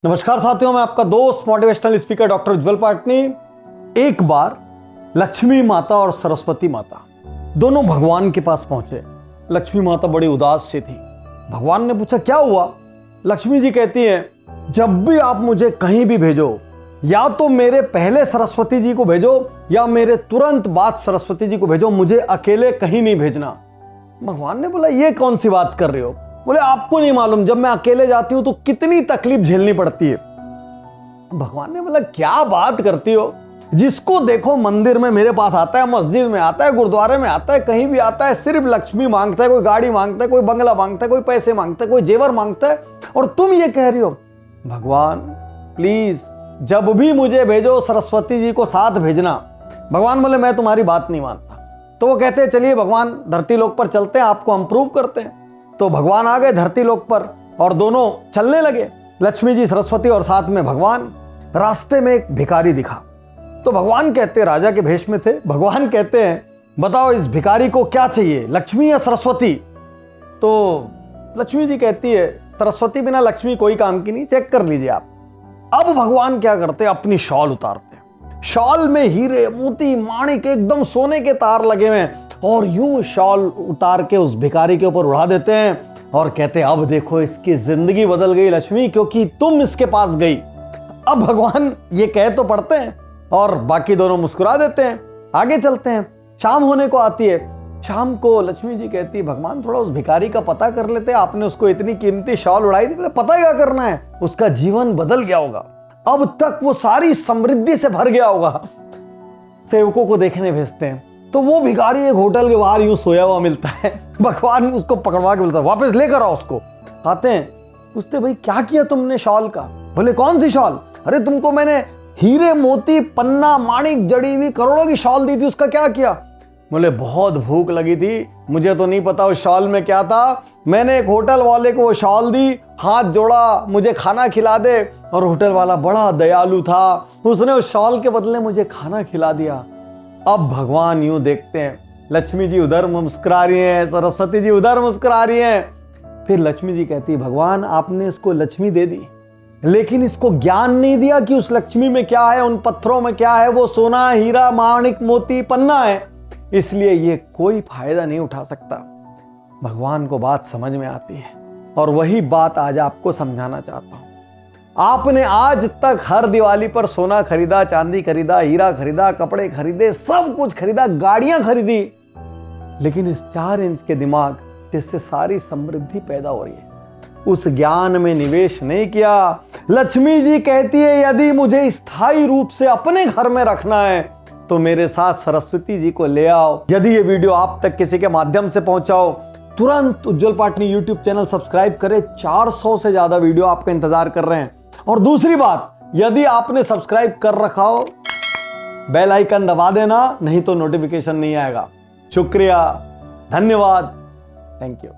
नमस्कार साथियों, मैं आपका दोस्त मोटिवेशनल स्पीकर डॉक्टर उज्जवल पाटनी। एक बार लक्ष्मी माता और सरस्वती माता दोनों भगवान के पास पहुंचे। लक्ष्मी माता बड़ी उदास सी थी। भगवान ने पूछा क्या हुआ? लक्ष्मी जी कहती हैं, जब भी आप मुझे कहीं भी भेजो, या तो मेरे पहले सरस्वती जी को भेजो या मेरे तुरंत बाद सरस्वती जी को भेजो, मुझे अकेले कहीं नहीं भेजना। भगवान ने बोला ये कौन सी बात कर रहे हो? बोले आपको नहीं मालूम, जब मैं अकेले जाती हूं तो कितनी तकलीफ झेलनी पड़ती है। भगवान ने बोला क्या बात करती हो? जिसको देखो मंदिर में मेरे पास आता है, मस्जिद में आता है, गुरुद्वारे में आता है, कहीं भी आता है, सिर्फ लक्ष्मी मांगता है। कोई गाड़ी मांगता है, कोई बंगला मांगता है, कोई पैसे मांगता है, कोई जेवर मांगता है, और तुम ये कह रही हो। भगवान प्लीज जब भी मुझे भेजो सरस्वती जी को साथ भेजना। भगवान बोले मैं तुम्हारी बात नहीं मानता। तो वो कहते हैं चलिए भगवान धरती लोक पर चलते हैं, आपको हम प्रूव करते हैं। तो भगवान आ गए धरती लोक पर और दोनों चलने लगे, लक्ष्मी जी, सरस्वती और साथ में भगवान। रास्ते में एक भिखारी दिखा। तो भगवान कहते, राजा के भेष में थे, भगवान कहते हैं बताओ इस भिखारी को क्या चाहिए, लक्ष्मी या सरस्वती? तो लक्ष्मी जी कहती है सरस्वती बिना लक्ष्मी कोई काम की नहीं, चेक कर लीजिए आप। अब भगवान क्या करते हैं, अपनी शॉल उतारते हैं। शॉल में हीरे मोती माणिक एकदम सोने के तार लगे हुए हैं, और यूं शॉल उतार के उस भिखारी के ऊपर उड़ा देते हैं और कहते हैं अब देखो इसकी जिंदगी बदल गई लक्ष्मी, क्योंकि तुम इसके पास गई। अब भगवान ये कह तो पड़ते हैं और बाकी दोनों मुस्कुरा देते हैं। आगे चलते हैं, शाम होने को आती है। शाम को लक्ष्मी जी कहती है भगवान थोड़ा उस भिखारी का पता कर लेते हैं, आपने उसको इतनी कीमती शॉल उड़ाई थी, पता क्या करना है, उसका जीवन बदल गया होगा, अब तक वो सारी समृद्धि से भर गया होगा। सेवकों को देखने भेजते हैं तो वो भिखारी एक होटल के बाहर यूं सोया हुआ मिलता है। भगवान उसको पकड़वा के बोलता है वापस लेकर आओ उसको। आते हैं, पूछते भाई क्या किया तुमने शॉल का? बोले कौन सी शॉल? अरे तुमको मैंने हीरे मोती पन्ना माणिक जड़ी हुई करोड़ों की शॉल दी थी, उसका क्या किया? बोले बहुत भूख लगी थी, मुझे तो नहीं पता उस शॉल में क्या था, मैंने एक होटल वाले को वो शॉल दी, हाथ जोड़ा मुझे खाना खिला दे, और होटल वाला बड़ा दयालु था, उसने उस शॉल के बदले मुझे खाना खिला दिया। अब भगवान यूं देखते हैं, लक्ष्मी जी उधर मुस्कुरा रही हैं, सरस्वती जी उधर मुस्कुरा रही हैं। फिर लक्ष्मी जी कहती है भगवान आपने इसको लक्ष्मी दे दी, लेकिन इसको ज्ञान नहीं दिया कि उस लक्ष्मी में क्या है, उन पत्थरों में क्या है, वो सोना हीरा माणिक मोती पन्ना है, इसलिए ये कोई फायदा नहीं उठा सकता। भगवान को बात समझ में आती है और वही बात आज आपको समझाना चाहता हूं। आपने आज तक हर दिवाली पर सोना खरीदा, चांदी खरीदा, हीरा खरीदा, कपड़े खरीदे, सब कुछ खरीदा, गाड़ियां खरीदी, लेकिन इस 4 इंच के दिमाग जिससे सारी समृद्धि पैदा हो रही है, उस ज्ञान में निवेश नहीं किया। लक्ष्मी जी कहती है यदि मुझे स्थायी रूप से अपने घर में रखना है तो मेरे साथ सरस्वती जी को ले आओ। यदि ये वीडियो आप तक किसी के माध्यम से पहुंचाओ, तुरंत उज्जवल पाटनी यूट्यूब चैनल सब्सक्राइब करें। 400 से ज्यादा वीडियो आपका इंतजार कर रहे हैं। और दूसरी बात, यदि आपने सब्सक्राइब कर रखा हो, बेल आइकन दबा देना, नहीं तो नोटिफिकेशन नहीं आएगा। शुक्रिया, धन्यवाद, थैंक यू।